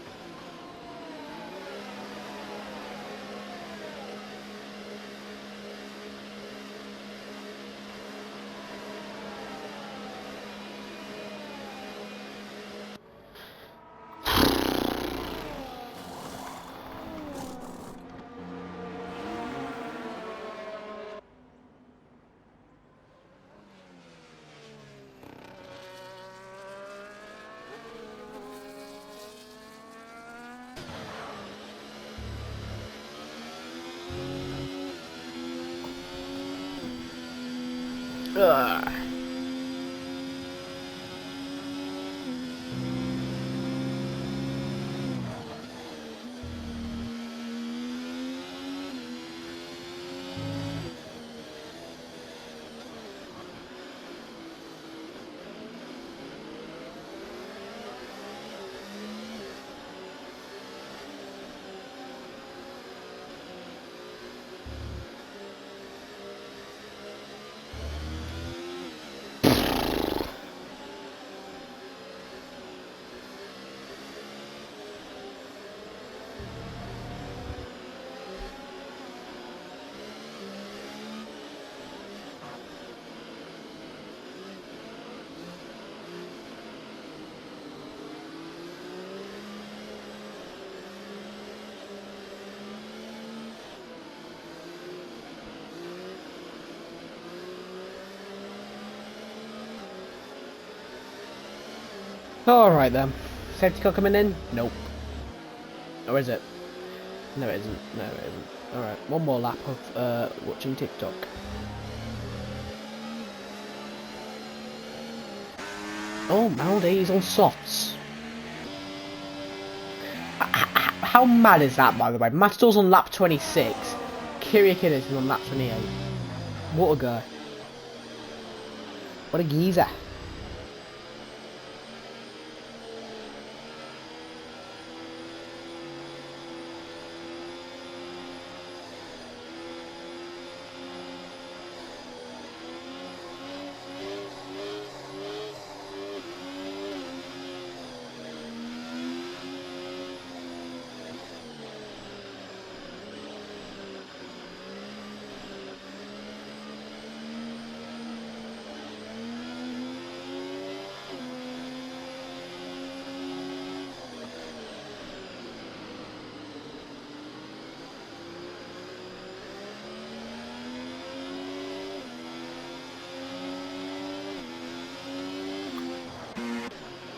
Ugh. Alright then. Safety car coming in? Nope. Or is it? No it isn't. No it isn't. Alright, one more lap of watching TikTok. Oh, Maldi is on softs. How mad is that, by the way? Matador's on lap 26. Kyriakidis is on lap 28. What a guy. What a geezer.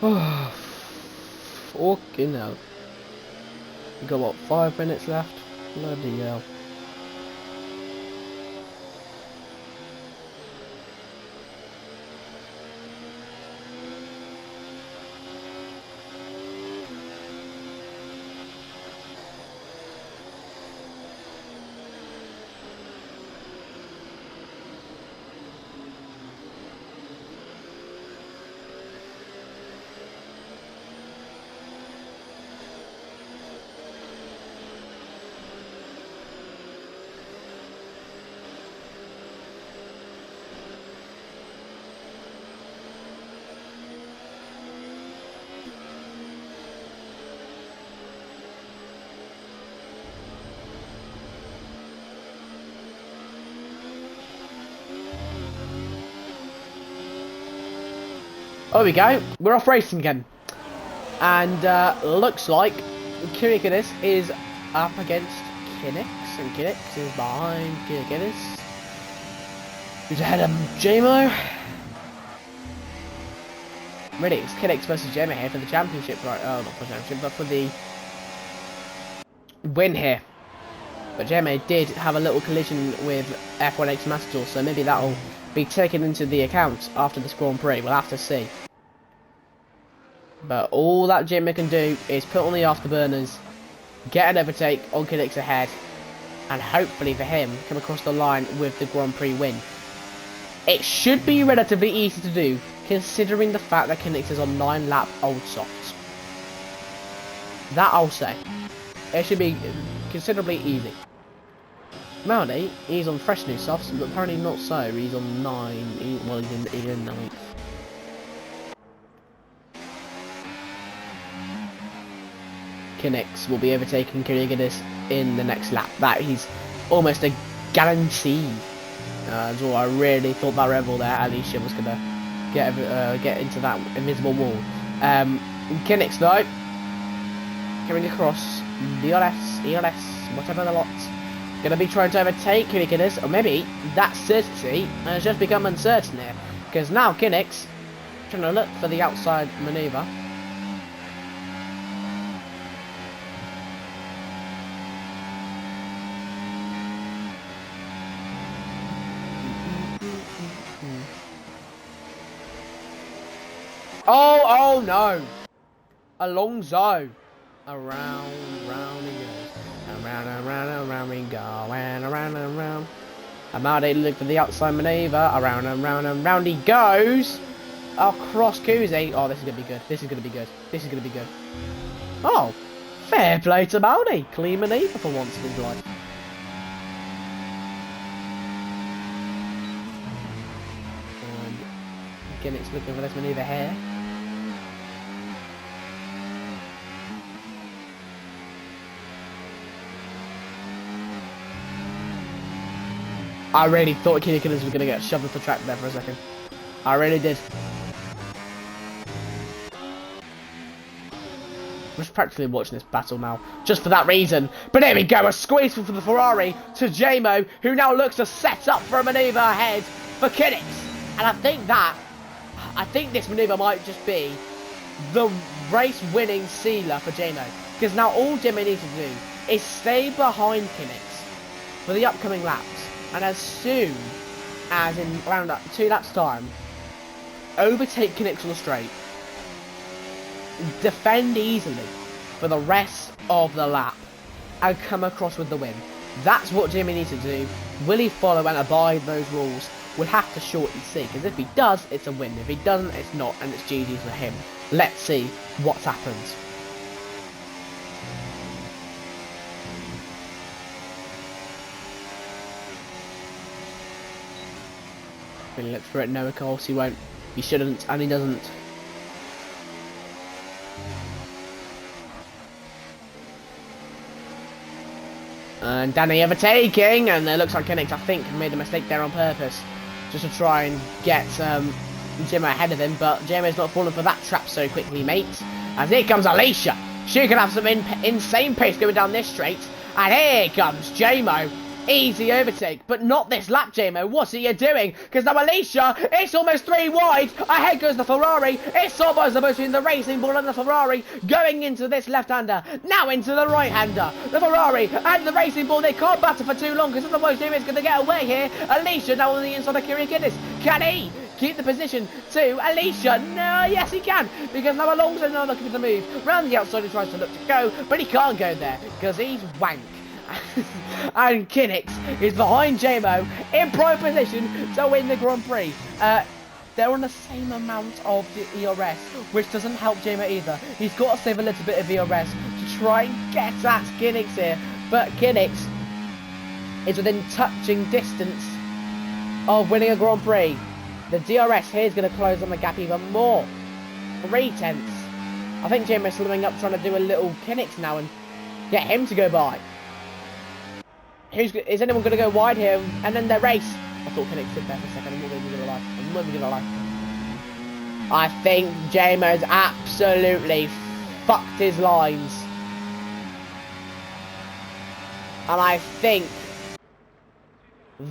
Oh, fucking hell. We got what, 5 minutes left? Bloody hell. There we go. We're off racing again. And looks like Kirikidis is up against Kinix. And Kinix is behind Kirikidis. Who's ahead of JMO? Really, it's Kinix versus JMO here for the championship, right? Oh, not for the championship, but for the win here. But JMO did have a little collision with F1X Matador, so maybe that'll be taken into the account after this Grand Prix. We'll have to see. But all that JMO can do is put on the afterburners, get an overtake on Kinix ahead, and hopefully for him, come across the line with the Grand Prix win. It should be relatively easy to do, considering the fact that Kinix is on 9-lap old softs. That I'll say. It should be considerably easy. Melody, he's on fresh new softs, but apparently not so. He's on 9. He's in 9th. Kinix will be overtaking Kirigidis in the next lap. That is almost a guarantee. That's all. I really thought that rebel there, Alicia, was gonna get into that invisible wall. Kinix though, coming across ELS, whatever the lot, gonna be trying to overtake Kirigidis, or maybe that certainty has just become uncertain here, because now Kinix trying to look for the outside manoeuvre. Oh no! Alonso! Around he goes. Around we go. And around. Amade look for the outside manoeuvre. Around he goes! Across Kuzi. Oh, this is gonna be good. Oh! Fair play to Maldi. Clean manoeuvre for once in his life. Again, it's looking for this manoeuvre here. I really thought Kirikidis was going to get shoved off the track there for a second. I really did. I'm just practically watching this battle now, just for that reason. But there we go, a squeeze for the Ferrari to JMO, who now looks to set up for a manoeuvre ahead for Kinix. And I think this manoeuvre might just be the race-winning sealer for JMO. Because now all JMO needs to do is stay behind Kinix for the upcoming laps. And as soon as in around 2 laps time, overtake Kinix on the straight, defend easily for the rest of the lap, and come across with the win. That's what Jimmy needs to do. Will he follow and abide those rules? We'll have to short and see, because if he does, it's a win. If he doesn't, it's not, and it's GG's for him. Let's see what happens. Really looks for it. No, of course he won't. He shouldn't, and he doesn't. And Danny overtaking, and it looks like Kinix, I think, made a mistake there on purpose, just to try and get Jimmo ahead of him. But Jimmo's not falling for that trap so quickly, mate. As here comes Alicia. She can have some insane pace going down this straight. And here comes JMO. Easy overtake, but not this lap, JMO. What are you doing? Because now Alicia, it's almost 3 wide. Ahead goes the Ferrari. It's almost between the Racing Bull and the Ferrari going into this left-hander. Now into the right-hander. The Ferrari and the Racing Bull, they can't battle for too long because otherwise JMO's going to get away here. Alicia now on the inside of Kirikidis. Can he keep the position to Alicia? No, yes he can, because now Alonso now looking for the move. Round the outside he tries to look to go, but he can't go there because he's wank. And Kinix is behind JMO in prime position to win the Grand Prix. They're on the same amount of the ERS, which doesn't help JMO either. He's got to save a little bit of ERS to try and get at Kinix here, but Kinix is within touching distance of winning a Grand Prix. The DRS here is going to close on the gap even more. 3/10. I think JMO is slowing up, trying to do a little Kinix now and get him to go by. Is anyone going to go wide here and then their race? I thought Kinix stood there for a second. I'm not going to lie. I think Jamo's absolutely fucked his lines. And I think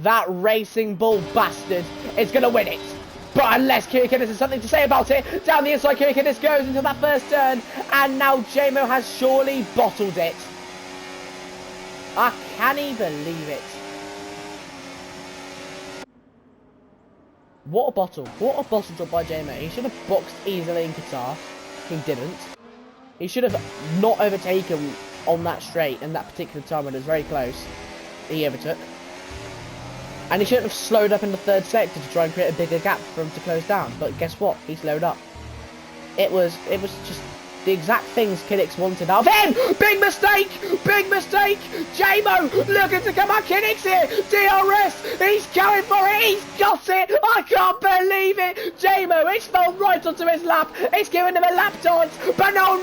that Racing Bull bastard is going to win it. But unless Kirikinis has something to say about it, down the inside Kirikinis goes into that first turn. And now Jamo has surely bottled it. Can he believe it? What a bottle. What a bottle drop by Jamo. He should have boxed easily in Qatar. He didn't. He should have not overtaken on that straight in that particular time when it was very close. He overtook. And he shouldn't have slowed up in the third sector to try and create a bigger gap for him to close down. But guess what? He slowed up. It was just the exact things Kinnick's wanted out of him. Big mistake! Big mistake! Jamo looking to come on. Kinnick's here. DRS. He's going for it. He's got it. I can't believe it. Jamo, it's fell right onto his lap. It's giving him a lap dance. But no.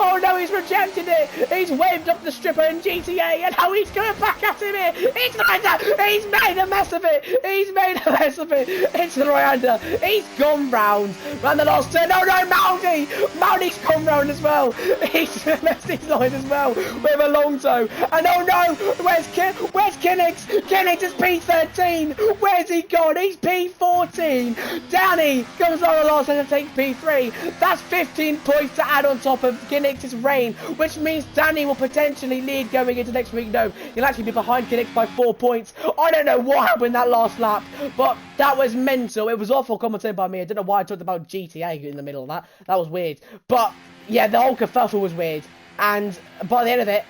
Oh no, he's rejected it. He's waved up the stripper in GTA. And now he's going back at him here. It's Ryanda. He's made a mess of it. He's made a mess of it. It's Ryanda. He's gone round the last turn. No, Mounty. Mounty's gone round as well. He's messed his line as well with a long toe. And oh no, where's Kinnix? Kinnix is P13. Where's he gone? He's P14. Danny comes on the last and takes P3. That's 15 points to add on top of Kinnix's reign, which means Danny will potentially lead going into next week. No, he'll actually be behind Kinnix by 4 points. I don't know what happened that last lap, but that was mental. It was awful commentated by me. I don't know why I talked about GTA in the middle of that. That was weird. But yeah, the whole kerfuffle was weird, and by the end of it,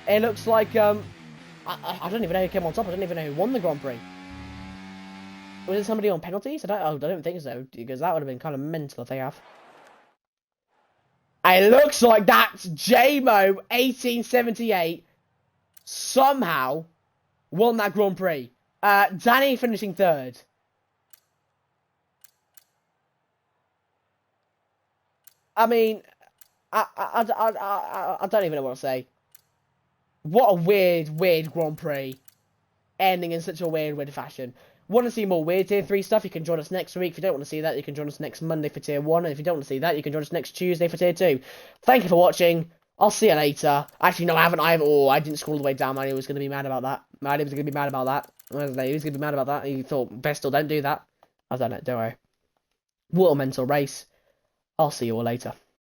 it looks like I don't even know who came on top. I don't even know who won the Grand Prix. Was it somebody on penalties? I don't think so, because that would have been kind of mental if they have. It looks like that's Jamo 1878 somehow won that Grand Prix. Danny finishing third. I mean, I don't even know what to say. What a weird Grand Prix. Ending in such a weird fashion. Want to see more weird Tier 3 stuff? You can join us next week. If you don't want to see that, you can join us next Monday for Tier 1. And if you don't want to see that, you can join us next Tuesday for Tier 2. Thank you for watching. I'll see you later. Actually, no, I haven't. I didn't scroll all the way down. Manny was going to be mad about that. Manny was going to be mad about that. He was going to be mad about that. He thought, Vestal, don't do that. I've done it. Don't worry. What a mental race. I'll see you all later.